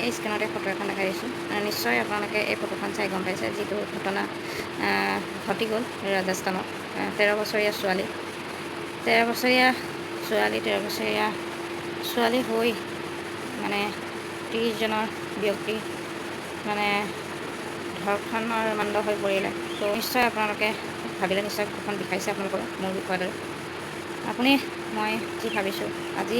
এই স্ক্ৰীণতে ফটো এখন দেখাই দিছোঁ। নিশ্চয় আপোনালোকে এই ফটোখন চাই গম পাইছে যিটো ঘটনা ঘটি গ'ল ৰাজস্থানত। 13 বছৰীয়া ছোৱালী 13 বছৰীয়া ছোৱালী হৈ মানে 30জনৰ ব্যক্তি মানে ধৰ্ষণৰ মাণ্ড হৈ পৰিলে। তো নিশ্চয় আপোনালোকে ভাবিলে নিশ্চয় বুকুখন বিষাইছে আপোনালোকৰ মোৰ বিষয়ৰ দৰে। মই যি ভাবিছোঁ আজি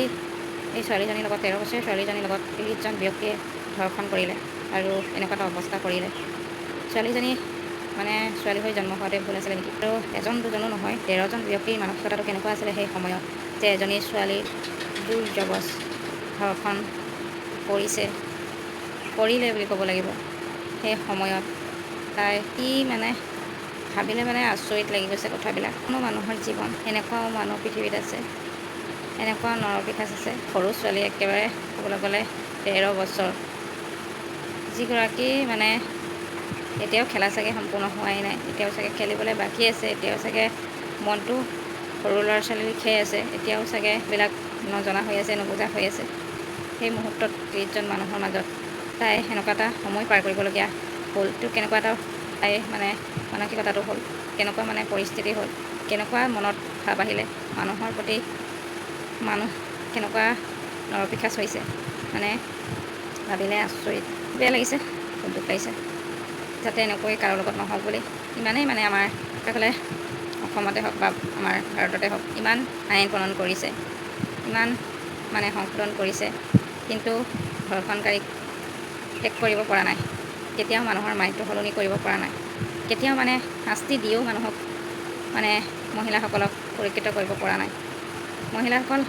এই ছোৱালীজনীৰ লগত 13 বছৰীয়া ছোৱালীজনীৰ লগত 30জন ব্যক্তিয়ে ধৰ্ষণ কৰিলে আৰু এনেকুৱা এটা অৱস্থা কৰিলে। ছোৱালীজনী মানে ছোৱালী হৈ জন্ম হোৱাতে ভুল আছিলে নেকি? আৰু এজন দুজনো নহয় 13জন ব্যক্তিৰ মানসিকতাটো কেনেকুৱা আছিলে সেই সময়ত, যে এজনী ছোৱালীৰ জোৰ জবজ ধৰ্ষণ কৰিলে বুলি ক'ব লাগিব। সেই সময়ত তাই কি মানে ভাবিলে মানে আচৰিত লাগি গৈছে কথাবিলাক। কোনো মানুহৰ জীৱন, এনেকুৱাও মানুহ পৃথিৱীত আছে, এনেকুৱা নৰপিশাচ আছে। সৰু ছোৱালী একেবাৰে ক'বলৈ গ'লে 13 বছৰ, যিগৰাকী মানে এতিয়াও খেলা চাগে সম্পূৰ্ণ হোৱাই নাই, এতিয়াও চাগে খেলিবলৈ বাকী আছে, এতিয়াও চাগে মনটো সৰু ল'ৰা ছোৱালীৰ লেখীয়াই আছে, এতিয়াও চাগে এইবিলাক নজনা হৈ আছে, নুবুজা হৈ আছে। সেই মুহূৰ্তত 30জন মানুহৰ মাজত তাই সেনেকুৱা এটা সময় পাৰ কৰিবলগীয়া হ'ল। তো কেনেকুৱা এটা তাই মানে মানসিকতাটো হ'ল, কেনেকুৱা মানে পৰিস্থিতি হ'ল, কেনেকুৱা মনত ভাৱ আহিলে মানুহৰ প্ৰতি, মানুহ কেনেকুৱা নৰপিশাচ হৈছে, মানে ভাবিলে আচৰিত বেয়া লাগিছে, খুব দুখ লাগিছে। যাতে এনেকৈ কাৰো লগত নহওক বুলি ইমানেই মানে আমাৰ এইফালে অসমতে হওক বা আমাৰ ভাৰততে হওক ইমান আইন প্ৰণয়ন কৰিছে, ইমান মানে সংশোধন কৰিছে, কিন্তু ধৰ্ষণকাৰীক শেষ কৰিব পৰা নাই। কেতিয়াও মানুহৰ মাইণ্ডটো সলনি কৰিব পৰা নাই। কেতিয়াও মানে শাস্তি দিও মানুহক মানে মহিলাসকলক সুৰক্ষিত কৰিব পৰা নাই। মহিলাসকল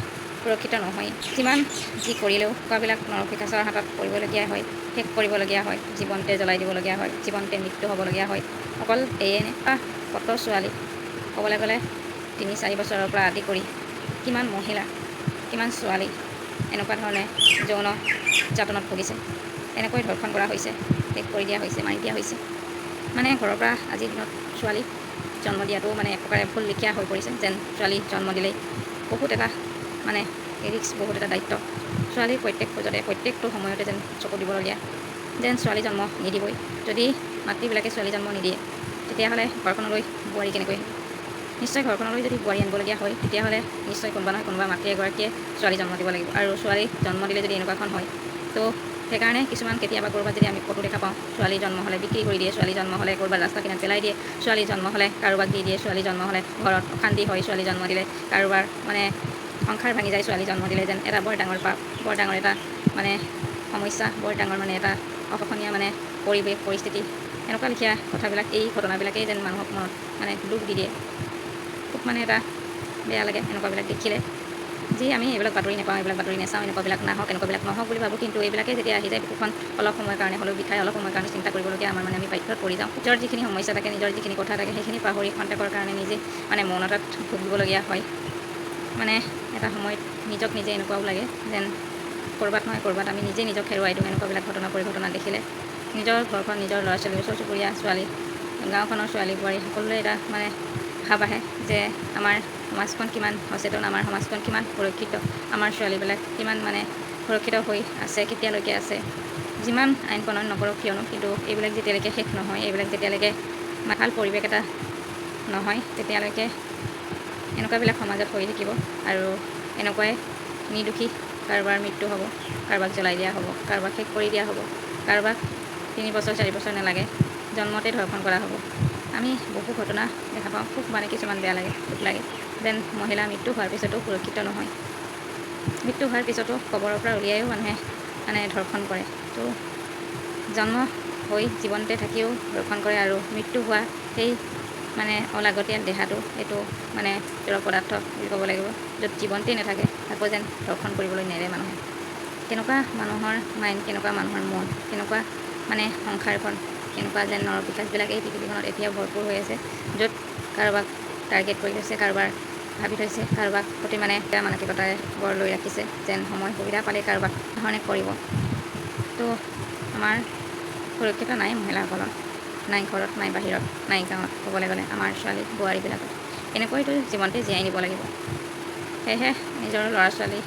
সুৰক্ষিত নহয়। যিমান যি কৰিলেও কোৱাবিলাক নৰপিশাচৰ হাতত পৰিবলগীয়া হয়, শেষ কৰিবলগীয়া হয়, জীৱনতে জ্বলাই দিবলগীয়া হয়, জীৱনতে মৃত্যু হ'বলগীয়া হয়। অকল এয়ে কত ছোৱালী ক'বলৈ গ'লে 3-4 বছৰৰ পৰা আদি কৰি কিমান মহিলা, কিমান ছোৱালী এনেকুৱা ধৰণে যৌন নিৰ্যাতনত ভুগিছে, এনেকৈ ধৰ্ষণ কৰা হৈছে, শেষ কৰি দিয়া হৈছে, মাৰি দিয়া হৈছে। মানে ঘৰৰ পৰা আজিৰ দিনত ছোৱালী জন্ম দিয়াটো মানে এক প্ৰকাৰে ভুল লেখীয়া হৈ পৰিছে, যেন ছোৱালী জন্ম দিলেই বহুত এটা মানে ৰিস্ক, বহুত এটা দায়িত্ব। ছোৱালীৰ প্ৰত্যেক খোজতে প্ৰত্যেকটো সময়তে যেন চকু দিবলগীয়া, যেন ছোৱালী জন্ম নিদিবই। যদি মাতৃবিলাকে ছোৱালী জন্ম নিদিয়ে তেতিয়াহ'লে ঘৰখনলৈ বোৱাৰী কেনেকৈ আহিব? নিশ্চয় ঘৰখনলৈ যদি বোৱাৰী আনিবলগীয়া হয় তেতিয়াহ'লে নিশ্চয় কোনোবা নহয় কোনোবা মাতৃ এগৰাকীয়ে ছোৱালী জন্ম দিব লাগিব। আৰু ছোৱালী জন্ম দিলে যদি এনেকুৱাখন হয়, তো সেইকাৰণে কিছুমান কেতিয়াবা ক'ৰবাত যদি আমি ফটো দেখা পাওঁ, ছোৱালী জন্ম হ'লে বিক্ৰী কৰি দিয়ে, ছোৱালী জন্ম হ'লে ক'ৰবাত ৰাস্তা কিনাৰত পেলাই দিয়ে, ছোৱালী জন্ম হ'লে কাৰোবাক দি দিয়ে, ছোৱালী জন্ম হ'লে ঘৰত অশান্তি হয়, ছোৱালী জন্ম দিলে কাৰোবাৰ মানে সংসাৰ ভাঙি যায়, ছোৱালী জন্ম দিলে যেন এটা বৰ ডাঙৰ পাপ, বৰ ডাঙৰ এটা মানে সমস্যা, বৰ ডাঙৰ মানে এটা অশোচনীয় মানে পৰিৱেশ পৰিস্থিতি, এনেকুৱা লেখীয়া কথাবিলাক, এই ঘটনাবিলাকেই যেন মানুহক মনত মানে দুখ দি দিয়ে। খুব মানে এটা বেয়া লাগে এনেকুৱাবিলাক দেখিলে। যি আমি এইবিলাক বাতৰি নাপাওঁ, এইবিলাক বাতৰি নাচাওঁ, এনেকুৱাবিলাক নাহক, এনেকুৱাবিলাক নহওক বুলি ভাবোঁ, কিন্তু এইবিলাকেই যেতিয়া আহি যায় বুকুখন অলপ সময়ৰ কাৰণে হ'লেও বিষায়, অলপ সময়ৰ কাৰণে চিন্তা কৰিবলগীয়া আমাৰ মানে আমি বাধ্যত পৰি যাওঁ। নিজৰ যিখিনি সমস্যা থাকে, নিজৰ যিখিনি কথা থাকে, সেইখিনি পাহৰি খন্তেকৰ কাৰণে নিজে মানে মন এটাত ভুগিবলগীয়া হয়। মানে এটা সময়ত নিজক নিজে এনেকুৱাও লাগে যেন ক'ৰবাত নহয় ক'ৰবাত আমি নিজে নিজক হেৰুৱাই দিওঁ এনেকুৱাবিলাক ঘটনা পৰিঘটনা দেখিলে। নিজৰ ঘৰখন, নিজৰ ল'ৰা ছোৱালী, ওচৰ চুবুৰীয়া ছোৱালী, গাঁওখনৰ ছোৱালী বোৱাৰী সকলোৰে এটা মানে ভাৱ আহে যে আমাৰ সমাজখন কিমান সচেতন, আমাৰ সমাজখন কিমান সুৰক্ষিত, আমাৰ ছোৱালীবিলাক কিমান মানে সুৰক্ষিত হৈ আছে, কেতিয়ালৈকে আছে। যিমান আইন প্ৰণয়ন নকৰক কিয়নো, কিন্তু এইবিলাক যেতিয়ালৈকে শেষ নহয়, এইবিলাক যেতিয়ালৈকে ভাল পৰিৱেশ এটা নহয়, তেতিয়ালৈকে এনেকুৱাবিলাক সমাজত হৈ থাকিব আৰু এনেকুৱাই নিৰ্দোষী কাৰোবাৰ মৃত্যু হ'ব, কাৰোবাক জ্বলাই দিয়া হ'ব, কাৰোবাক শেষ কৰি দিয়া হ'ব, কাৰোবাক 3 বছৰ 4 বছৰ নালাগে জন্মতে ধৰ্ষণ কৰা হ'ব। আমি বহু ঘটনা দেখা পাওঁ, খুব মানে কিছুমান বেয়া লাগে, দুখ লাগে যেন মহিলা মৃত্যু হোৱাৰ পিছতো সুৰক্ষিত নহয়। মৃত্যু হোৱাৰ পিছতো কবৰৰ পৰা উলিয়াইও মানুহে মানে ধৰ্ষণ কৰে। তো জন্ম হৈ জীৱনতে থাকিও ধৰ্ষণ কৰে আৰু মৃত্যু হোৱা সেই মানে অলাগতিয়াল দেহাটো, এইটো মানে জড় পদাৰ্থ বুলি ক'ব লাগিব, য'ত জীৱনতেই নাথাকে আকৌ যেন ধৰ্ষণ কৰিবলৈ নেৰে মানুহে। কেনেকুৱা মানুহৰ মাইণ্ড, কেনেকুৱা মানুহৰ মন, কেনেকুৱা মানে সংসাৰখন, কেনেকুৱা যেন নৰপিশাচবিলাক এই পৃথিৱীখনত এতিয়াও ভৰপূৰ হৈ আছে, য'ত কাৰোবাক টাৰ্গেট কৰি থৈছে, কাৰোবাৰ ভাবি থৈছে, কাৰোবাক প্ৰতি মানে বেয়া মানসিকতাৰে গঢ় লৈ ৰাখিছে, যেন সময় সুবিধা পালে কাৰোবাক ধৰণে কৰিব। তো আমাৰ সুৰক্ষিত নাই মহিলাসকলৰ, নাই ঘৰত, নাই বাহিৰত, নাই গাঁৱত, ক'বলৈ গ'লে আমাৰ ছোৱালী বোৱাৰীবিলাকক এনেকৈতো জীৱনতে জীয়াই নিব লাগিব। সেয়েহে নিজৰ ল'ৰা ছোৱালী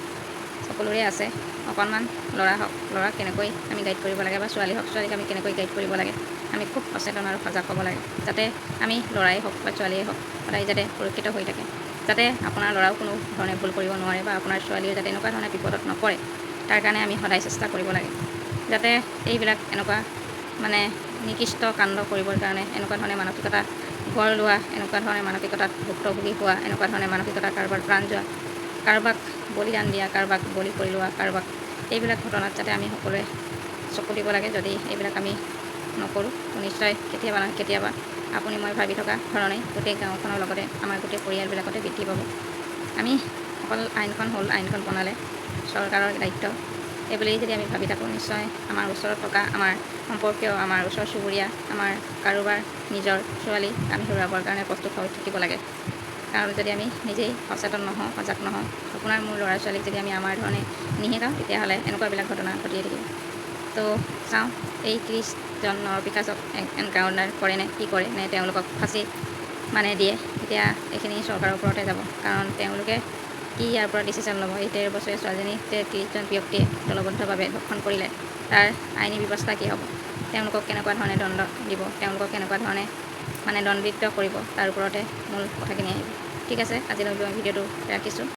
সকলোৰে আছে, অকণমান ল'ৰা হওক ল'ৰাক কেনেকৈ আমি গাইড কৰিব লাগে বা ছোৱালী হওক ছোৱালীক আমি কেনেকৈ গাইড কৰিব লাগে আমি খুব সচেতন আৰু সজাগ হ'ব লাগে, যাতে আমি ল'ৰাই হওক বা ছোৱালীয়ে হওক সদায় যাতে সুৰক্ষিত হৈ থাকে, যাতে আপোনাৰ ল'ৰাও কোনো ধৰণে ভুল কৰিব নোৱাৰে বা আপোনাৰ ছোৱালীও যাতে এনেকুৱা ধৰণে বিপদত নপৰে, তাৰ কাৰণে আমি সদায় চেষ্টা কৰিব লাগে, যাতে এইবিলাক এনেকুৱা মানে নিকৃষ্ট কাণ্ড কৰিবৰ কাৰণে এনেকুৱা ধৰণে মানসিকতা গঢ় লোৱা, এনেকুৱা ধৰণে মানসিকতাত ভুক্তভোগী হোৱা, এনেকুৱা ধৰণে মানসিকতা কাৰোবাৰ প্ৰাণ যোৱা, কাৰোবাক বলিদান দিয়া, কাৰোবাক বলি কৰি লোৱা, কাৰোবাক এইবিলাক ঘটনাত যাতে আমি সকলোৱে চকু দিব লাগে। যদি এইবিলাক আমি নকৰোঁ নিশ্চয় কেতিয়াবা নহয় কেতিয়াবা আপুনি মই ভাবি থকা ধৰণেই গোটেই গাঁওখনৰ লগতে আমাৰ গোটেই পৰিয়ালবিলাকতে বৃদ্ধি পাব। আমি অকল আইনখন হ'ল আইনখন বনালে চৰকাৰৰ দায়িত্ব এইবুলি যদি আমি ভাবি থাকোঁ, নিশ্চয় আমাৰ ওচৰত থকা আমাৰ সম্পৰ্কীয়, আমাৰ ওচৰ চুবুৰীয়া, আমাৰ কাৰোবাৰ নিজৰ ছোৱালী আমি হেৰুৱাবৰ কাৰণে প্ৰস্তুত হৈ থাকিব লাগে। কাৰণ যদি আমি নিজেই সচেতন নহওঁ, সজাগ নহওঁ, আপোনাৰ মোৰ ল'ৰা ছোৱালীক যদি আমি আমাৰ ধৰণে নিশিকাওঁ, তেতিয়াহ'লে এনেকুৱাবিলাক ঘটনা ঘটিয়ে থাকিব। তো চাওঁ এই 30জনৰ পিকাচক এনকাউণ্টাৰ কৰে নে কি কৰে, নে তেওঁলোকক ফাঁচি মানে দিয়ে, এতিয়া এইখিনি চৰকাৰৰ ওপৰতে যাব। কাৰণ তেওঁলোকে কি ইয়াৰ পৰা ডিচিশ্যন ল'ব। এই 13 বছৰীয়া ছোৱালীজনী 30জন ব্যক্তিয়ে দলবদ্ধভাৱে ধৰ্ষণ কৰিলে, তাৰ আইনী ব্যৱস্থা কি হ'ব, তেওঁলোকক কেনেকুৱা ধৰণে দণ্ড দিব, তেওঁলোকক কেনেকুৱা ধৰণে মানে দণ্ডিত কৰিব, তাৰ ওপৰতে মূল কথাখিনি আহিব। ঠিক আছে, আজিলৈ ভিডিঅ'টো ৰাখিছোঁ।